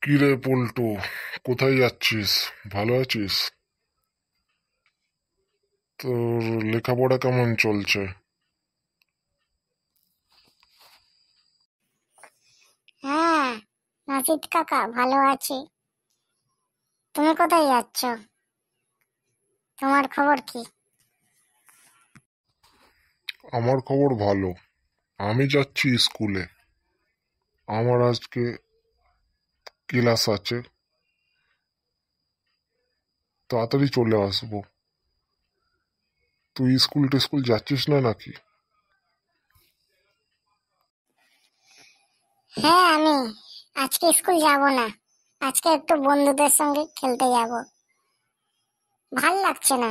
কিরে পল্টু, কোথায় যাচ্ছিস? ভালো আছিস? তোর লেখাপড়া কেমন চলছে? হ্যাঁ, নাজিদ কাকা ভালো আছি। তুমি কোথায় যাচ্ছ? তোমার খবর কি? আমার খবর ভালো। আমি যাচ্ছি স্কুলে। আমার আজকে ক্লাস আছে, তাড়াতাড়ি চলে আসবো। তুই স্কুল টিস্কুল যাচ্ছিস না নাকি? হ্যাঁ, আমি আজকে স্কুল যাব না। আজকে একটু বন্ধুদের সঙ্গে খেলতে যাব। ভাল লাগছে না।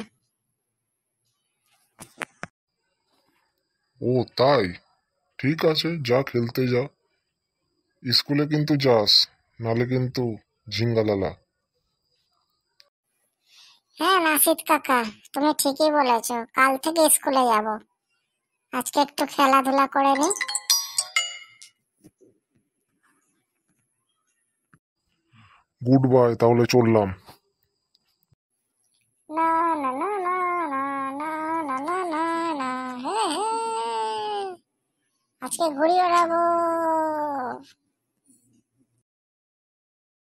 ও তাই? ঠিক আছে, যা খেলতে যা। স্কুলে কিন্তু যাস, নালে কিন্তু ঝিঙ্গালালা। হ্যাঁ নাসিদ কাকা, তুমি ঠিকই বলেছো, কাল থেকে স্কুলে যাব। আজকে একটু খেলাধুলা করে নি। গুড বাই, তাহলে চললাম। না না না না না না না না না না হে হে, আজকে ঘুড়ি ওড়াবো।